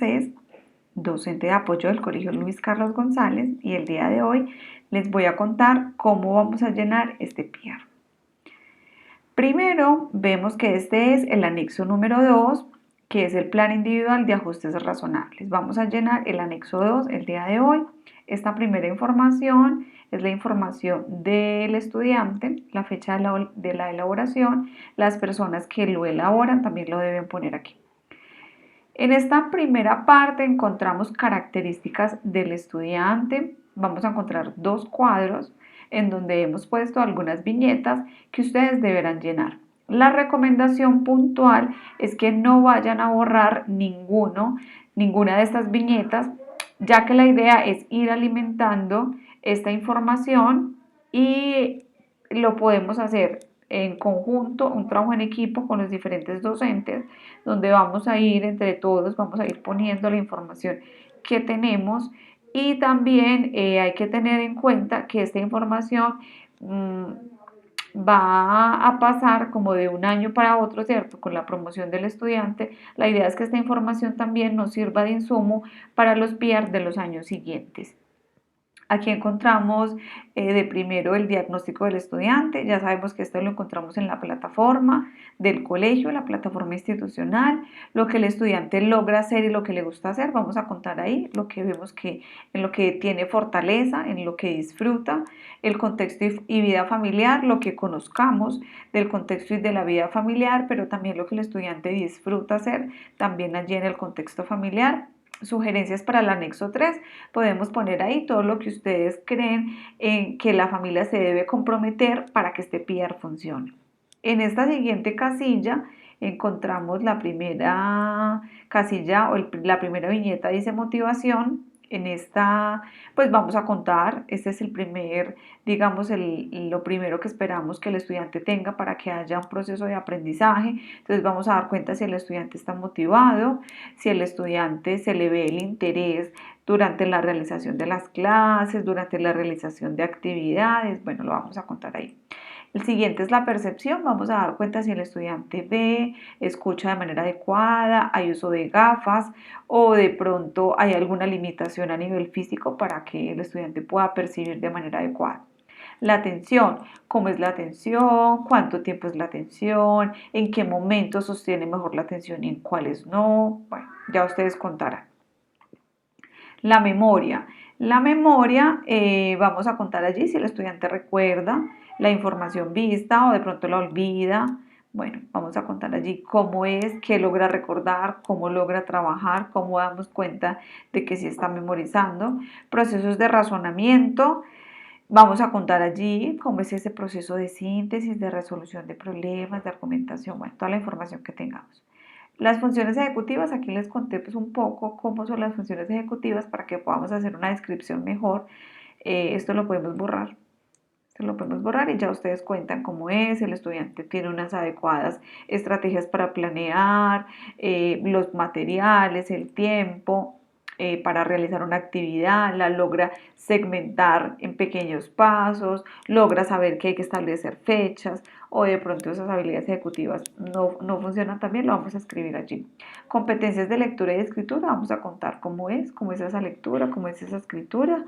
Es docente de apoyo del Colegio Luis Carlos González y el día de hoy les voy a contar cómo vamos a llenar este PR. Primero vemos que este es el anexo número 2, que es el plan individual de ajustes razonables. Vamos a llenar el anexo 2 el día de hoy. Esta primera información es la información del estudiante, la fecha de la elaboración, las personas que lo elaboran también lo deben poner aquí. En esta primera parte encontramos características del estudiante. Vamos a encontrar dos cuadros en donde hemos puesto algunas viñetas que ustedes deberán llenar. La recomendación puntual es que no vayan a borrar ninguna de estas viñetas, ya que la idea es ir alimentando esta información y lo podemos hacer en conjunto, un trabajo en equipo con los diferentes docentes, donde vamos a ir entre todos, vamos a ir poniendo la información que tenemos y también hay que tener en cuenta que esta información va a pasar como de un año para otro, ¿cierto? Con la promoción del estudiante, la idea es que esta información también nos sirva de insumo para los PR de los años siguientes. Aquí encontramos de primero el diagnóstico del estudiante, ya sabemos que esto lo encontramos en la plataforma del colegio, la plataforma institucional, lo que el estudiante logra hacer y lo que le gusta hacer, vamos a contar ahí lo que vemos que en lo que tiene fortaleza, en lo que disfruta, el contexto y vida familiar, lo que conozcamos del contexto y de la vida familiar, pero también lo que el estudiante disfruta hacer, también allí en el contexto familiar. Sugerencias para el anexo 3, podemos poner ahí todo lo que ustedes creen en que la familia se debe comprometer para que este PR funcione. En esta siguiente casilla encontramos la primera casilla o la primera viñeta dice motivación. En esta, pues vamos a contar, este es el primer, digamos, lo primero que esperamos que el estudiante tenga para que haya un proceso de aprendizaje. Entonces vamos a dar cuenta si el estudiante está motivado, si el estudiante se le ve el interés durante la realización de las clases, durante la realización de actividades, bueno, lo vamos a contar ahí. El siguiente es la percepción, vamos a dar cuenta si el estudiante ve, escucha de manera adecuada, hay uso de gafas o de pronto hay alguna limitación a nivel físico para que el estudiante pueda percibir de manera adecuada. La atención, cómo es la atención, cuánto tiempo es la atención, en qué momento sostiene mejor la atención y en cuáles no, bueno, ya ustedes contarán. La memoria. La memoria, vamos a contar allí si el estudiante recuerda la información vista o de pronto la olvida. Bueno, vamos a contar allí cómo es, qué logra recordar, cómo logra trabajar, cómo damos cuenta de que sí está memorizando. Procesos de razonamiento. Vamos a contar allí cómo es ese proceso de síntesis, de resolución de problemas, de argumentación, bueno, toda la información que tengamos. Las funciones ejecutivas, aquí les conté pues un poco cómo son las funciones ejecutivas para que podamos hacer una descripción mejor. Esto lo podemos borrar. Esto lo podemos borrar y ya ustedes cuentan cómo es, el estudiante tiene unas adecuadas estrategias para planear, los materiales, el tiempo, para realizar una actividad, la logra segmentar en pequeños pasos, logra saber que hay que establecer fechas o de pronto esas habilidades ejecutivas no funcionan también, lo vamos a escribir allí. Competencias de lectura y de escritura, vamos a contar cómo es esa lectura, cómo es esa escritura.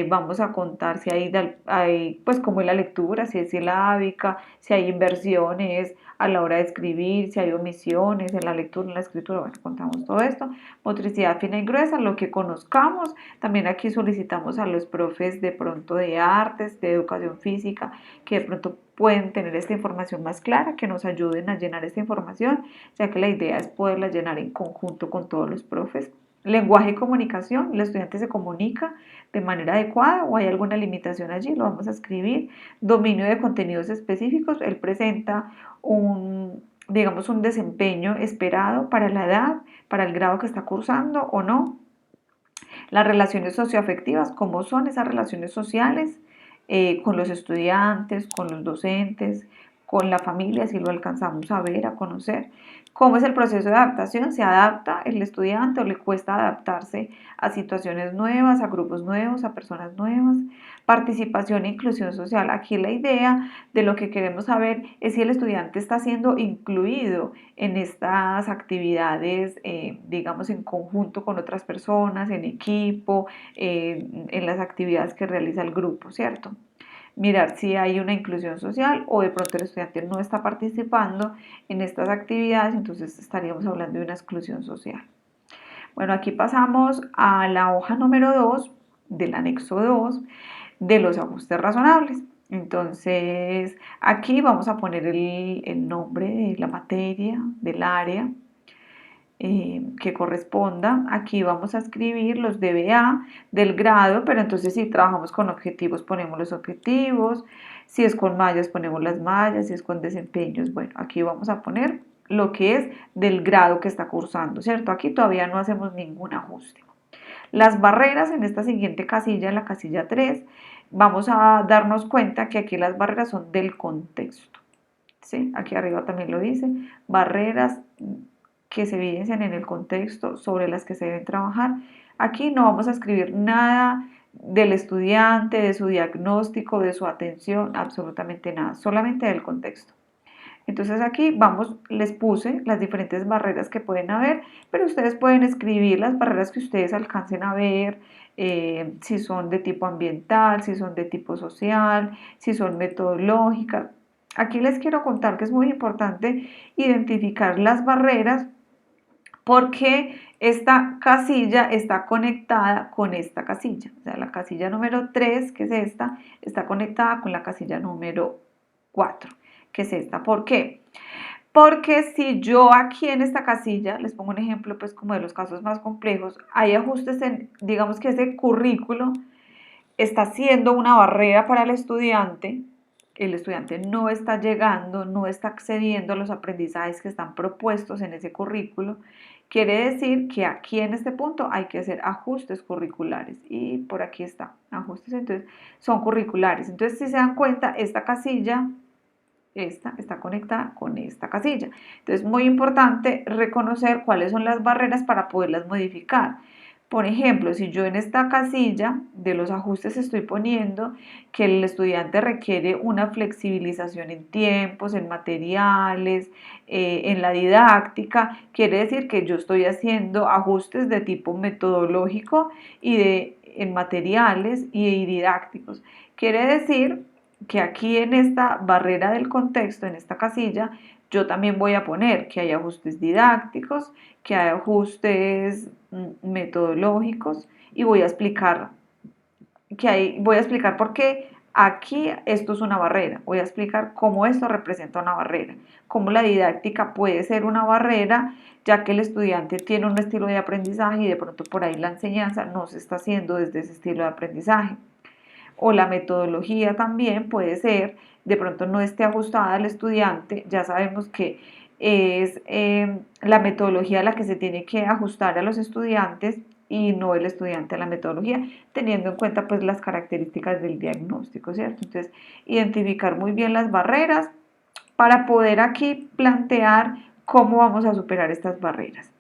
Vamos a contar si hay, pues cómo es la lectura, si es silábica, si hay inversiones a la hora de escribir, si hay omisiones en la lectura, en la escritura, bueno, contamos todo esto. Motricidad fina y gruesa, lo que conozcamos. También aquí solicitamos a los profes de pronto de artes, de educación física, que de pronto pueden tener esta información más clara, que nos ayuden a llenar esta información, ya que la idea es poderla llenar en conjunto con todos los profes. Lenguaje y comunicación, el estudiante se comunica de manera adecuada o hay alguna limitación allí, lo vamos a escribir. Dominio de contenidos específicos, él presenta digamos, un desempeño esperado para la edad, para el grado que está cursando o no. Las relaciones socioafectivas, cómo son esas relaciones sociales con los estudiantes, con los docentes, con la familia, si lo alcanzamos a ver, a conocer. ¿Cómo es el proceso de adaptación? ¿Se adapta el estudiante o le cuesta adaptarse a situaciones nuevas, a grupos nuevos, a personas nuevas? Participación e inclusión social. Aquí la idea de lo que queremos saber es si el estudiante está siendo incluido en estas actividades, digamos, en conjunto con otras personas, en equipo, en las actividades que realiza el grupo, ¿cierto? Mirar si hay una inclusión social o de pronto el estudiante no está participando en estas actividades, entonces estaríamos hablando de una exclusión social. Bueno, aquí pasamos a la hoja número 2 del anexo 2 de los ajustes razonables. Entonces, aquí vamos a poner el nombre de la materia, del área, que corresponda. Aquí vamos a escribir los DBA del grado, pero entonces si trabajamos con objetivos ponemos los objetivos, si es con mallas ponemos las mallas, si es con desempeños, bueno, aquí vamos a poner lo que es del grado que está cursando, ¿cierto? Aquí todavía no hacemos ningún ajuste. Las barreras en esta siguiente casilla, en la casilla 3, vamos a darnos cuenta que aquí las barreras son del contexto, ¿sí? Aquí arriba también lo dice, barreras que se evidencian en el contexto sobre las que se deben trabajar. Aquí no vamos a escribir nada del estudiante, de su diagnóstico, de su atención, absolutamente nada, solamente del contexto. Entonces aquí vamos, les puse las diferentes barreras que pueden haber, pero ustedes pueden escribir las barreras que ustedes alcancen a ver, si son de tipo ambiental, si son de tipo social, si son metodológicas. Aquí les quiero contar que es muy importante identificar las barreras porque esta casilla está conectada con esta casilla. O sea, la casilla número 3, que es esta, está conectada con la casilla número 4, que es esta. ¿Por qué? Porque si yo aquí en esta casilla, les pongo un ejemplo pues como de los casos más complejos, hay ajustes en, digamos que ese currículo está siendo una barrera para el estudiante no está llegando, no está accediendo a los aprendizajes que están propuestos en ese currículo, quiere decir que aquí en este punto hay que hacer ajustes curriculares y por aquí está, ajustes, entonces son curriculares. Entonces si se dan cuenta, esta casilla, esta está conectada con esta casilla. Entonces, muy importante reconocer cuáles son las barreras para poderlas modificar. Por ejemplo, si yo en esta casilla de los ajustes estoy poniendo que el estudiante requiere una flexibilización en tiempos, en materiales, en la didáctica, quiere decir que yo estoy haciendo ajustes de tipo metodológico en materiales y didácticos. Quiere decir que aquí en esta barrera del contexto, en esta casilla, yo también voy a poner que hay ajustes didácticos, que hay ajustes metodológicos y voy a explicar por qué aquí esto es una barrera, voy a explicar cómo esto representa una barrera, cómo la didáctica puede ser una barrera, ya que el estudiante tiene un estilo de aprendizaje y de pronto por ahí la enseñanza no se está haciendo desde ese estilo de aprendizaje. O la metodología también puede ser, de pronto no esté ajustada al estudiante, ya sabemos que es la metodología la que se tiene que ajustar a los estudiantes y no el estudiante a la metodología, teniendo en cuenta pues las características del diagnóstico, ¿cierto? Entonces, identificar muy bien las barreras para poder aquí plantear cómo vamos a superar estas barreras.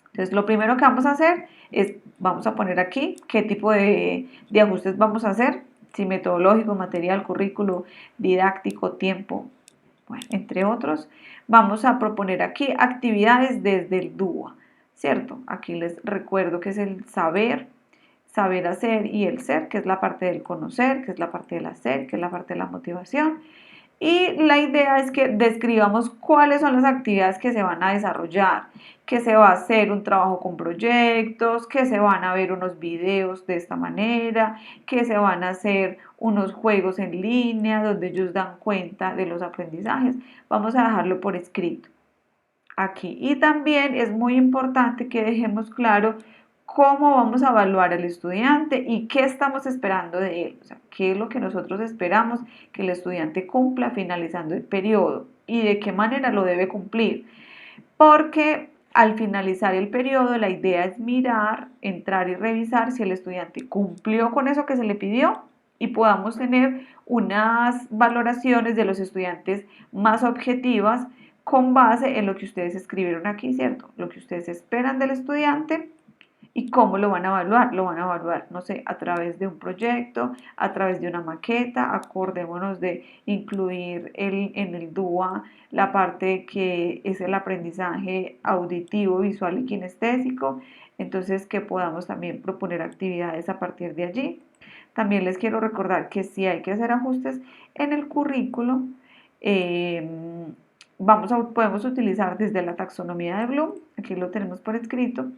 Entonces, lo primero que vamos a hacer es, vamos a poner aquí qué tipo de ajustes vamos a hacer, si metodológico, material, currículo, didáctico, tiempo, bueno, entre otros. Vamos a proponer aquí actividades desde el DUA, ¿cierto? Aquí les recuerdo que es el saber, saber hacer y el ser, que es la parte del conocer, que es la parte del hacer, que es la parte de la motivación. Y la idea es que describamos cuáles son las actividades que se van a desarrollar, que se va a hacer un trabajo con proyectos, que se van a ver unos videos de esta manera, que se van a hacer unos juegos en línea donde ellos dan cuenta de los aprendizajes. Vamos a dejarlo por escrito aquí. Y también es muy importante que dejemos claro cómo vamos a evaluar al estudiante y qué estamos esperando de él, o sea, qué es lo que nosotros esperamos que el estudiante cumpla finalizando el periodo y de qué manera lo debe cumplir. Porque al finalizar el periodo la idea es mirar, entrar y revisar si el estudiante cumplió con eso que se le pidió y podamos tener unas valoraciones de los estudiantes más objetivas con base en lo que ustedes escribieron aquí, ¿cierto? Lo que ustedes esperan del estudiante y cómo lo van a evaluar. Lo van a evaluar, no sé, a través de un proyecto, a través de una maqueta. Acordémonos de incluir en el DUA la parte que es el aprendizaje auditivo, visual y kinestésico. Entonces, que podamos también proponer actividades a partir de allí. También les quiero recordar que si hay que hacer ajustes en el currículo, eh, podemos utilizar desde la taxonomía de Bloom, aquí lo tenemos por escrito,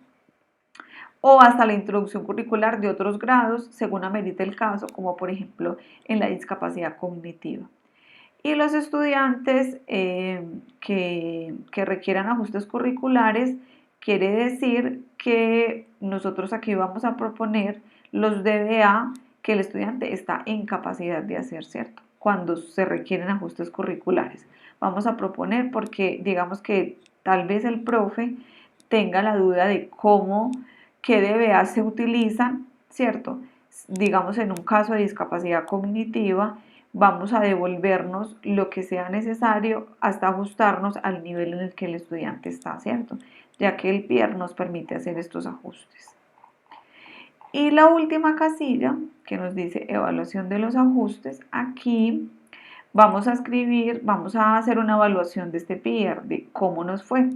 o hasta la introducción curricular de otros grados, según amerite el caso, como por ejemplo en la discapacidad cognitiva. Y los estudiantes que requieran ajustes curriculares, quiere decir que nosotros aquí vamos a proponer los DBA que el estudiante está en capacidad de hacer, ¿cierto? Cuando se requieren ajustes curriculares. Vamos a proponer porque digamos que tal vez el profe tenga la duda de qué DBA se utilizan, ¿cierto? Digamos en un caso de discapacidad cognitiva, vamos a devolvernos lo que sea necesario hasta ajustarnos al nivel en el que el estudiante está, ¿cierto? Ya que el PIR nos permite hacer estos ajustes. Y la última casilla que nos dice evaluación de los ajustes, aquí vamos a hacer una evaluación de este PIR, de cómo nos fue.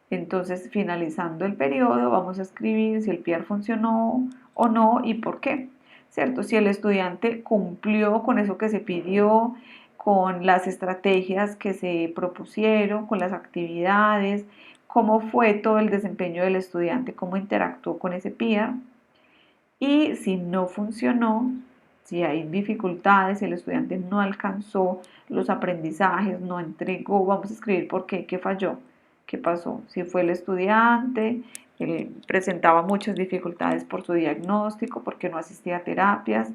Entonces, finalizando el periodo, vamos a escribir si el PIR funcionó o no y por qué, ¿cierto? Si el estudiante cumplió con eso que se pidió, con las estrategias que se propusieron, con las actividades, cómo fue todo el desempeño del estudiante, cómo interactuó con ese PIR. Y si no funcionó, si hay dificultades, si el estudiante no alcanzó los aprendizajes, no entregó, vamos a escribir por qué falló, qué pasó. Si fue el estudiante, él presentaba muchas dificultades por su diagnóstico, porque no asistía a terapias,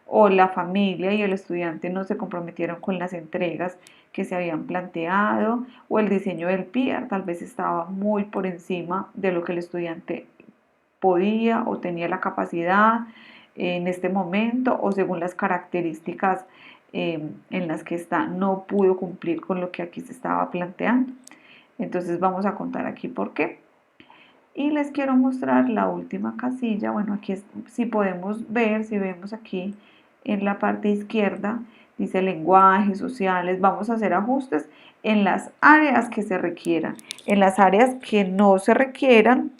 o la familia y el estudiante no se comprometieron con las entregas que se habían planteado, o el diseño del PIR tal vez estaba muy por encima de lo que el estudiante podía o tenía la capacidad en este momento, o según las características en las que está, no pudo cumplir con lo que aquí se estaba planteando. Entonces vamos a contar aquí por qué. Y les quiero mostrar la última casilla. Bueno, aquí si podemos ver, si vemos aquí en la parte izquierda, dice lenguaje, sociales. Vamos a hacer ajustes en las áreas que se requieran. En las áreas que no se requieran,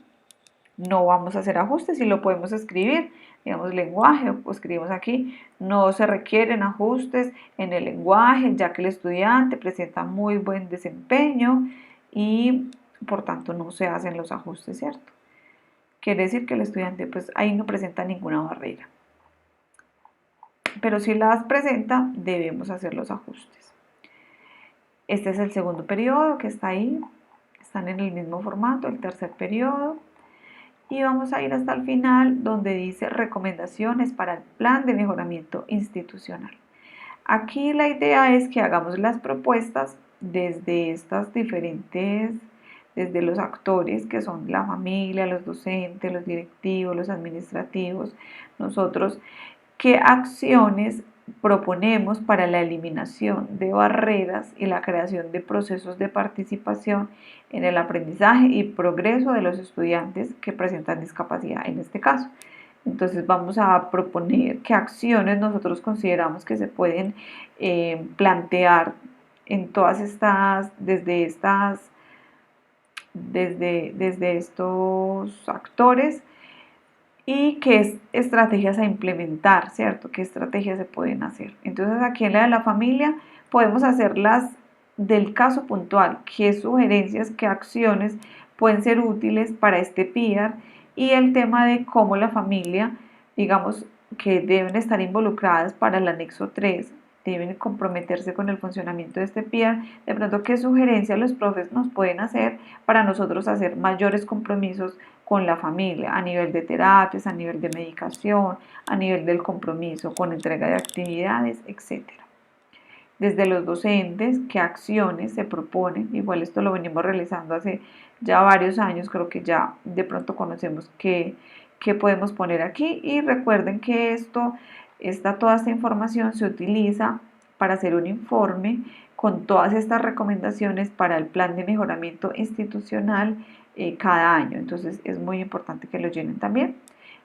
no vamos a hacer ajustes y lo podemos escribir, digamos lenguaje, o escribimos aquí, no se requieren ajustes en el lenguaje, ya que el estudiante presenta muy buen desempeño y por tanto no se hacen los ajustes, ¿cierto? Quiere decir que el estudiante pues ahí no presenta ninguna barrera. Pero si las presenta, debemos hacer los ajustes. Este es el segundo periodo que está ahí, están en el mismo formato, el tercer periodo. Y vamos a ir hasta el final donde dice recomendaciones para el plan de mejoramiento institucional. Aquí la idea es que hagamos las propuestas desde estas diferentes, desde los actores que son la familia, los docentes, los directivos, los administrativos, nosotros, qué acciones proponemos para la eliminación de barreras y la creación de procesos de participación en el aprendizaje y progreso de los estudiantes que presentan discapacidad en este caso. Entonces vamos a proponer qué acciones nosotros consideramos que se pueden plantear en todas desde estos actores y qué estrategias a implementar, ¿cierto? ¿Qué estrategias se pueden hacer? Entonces aquí en la de la familia podemos hacerlas del caso puntual, qué sugerencias, qué acciones pueden ser útiles para este PIAR y el tema de cómo la familia, digamos, que deben estar involucradas para el anexo 3, deben comprometerse con el funcionamiento de este PIAR, de pronto qué sugerencias los profes nos pueden hacer para nosotros hacer mayores compromisos con la familia, a nivel de terapias, a nivel de medicación, a nivel del compromiso con entrega de actividades, etc. desde los docentes qué acciones se proponen. Igual esto lo venimos realizando hace ya varios años, creo que ya de pronto conocemos qué podemos poner aquí. Y recuerden que toda esta información se utiliza para hacer un informe con todas estas recomendaciones para el plan de mejoramiento institucional cada año. Entonces es muy importante que lo llenen también.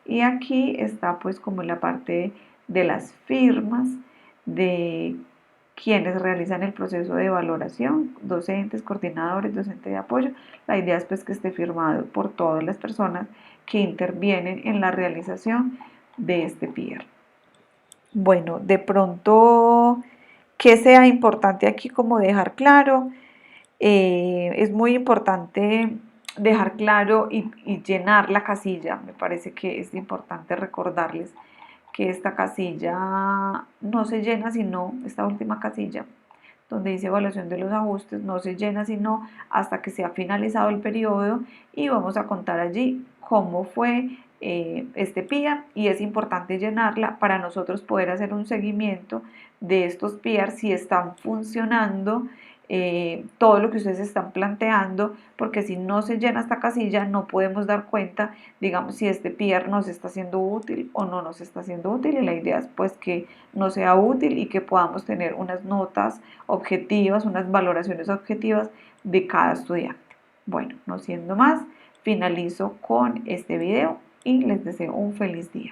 Y aquí está pues como la parte de las firmas de quienes realizan el proceso de valoración, docentes, coordinadores, docentes de apoyo. La idea es pues que esté firmado por todas las personas que intervienen en la realización de este PIR. Bueno, de pronto, que sea importante aquí como dejar claro, es muy importante dejar claro y llenar la casilla. Me parece que es importante recordarles que esta casilla no se llena sino, esta última casilla, donde dice evaluación de los ajustes, no se llena sino hasta que se ha finalizado el periodo y vamos a contar allí cómo fue este PIA y es importante llenarla para nosotros poder hacer un seguimiento de estos PIA si están funcionando todo lo que ustedes están planteando, porque si no se llena esta casilla no podemos dar cuenta, digamos, si este PR nos está siendo útil o no nos está siendo útil, y la idea es pues que no sea útil y que podamos tener unas notas objetivas, unas valoraciones objetivas de cada estudiante. Bueno, no siendo más, finalizo con este video y les deseo un feliz día.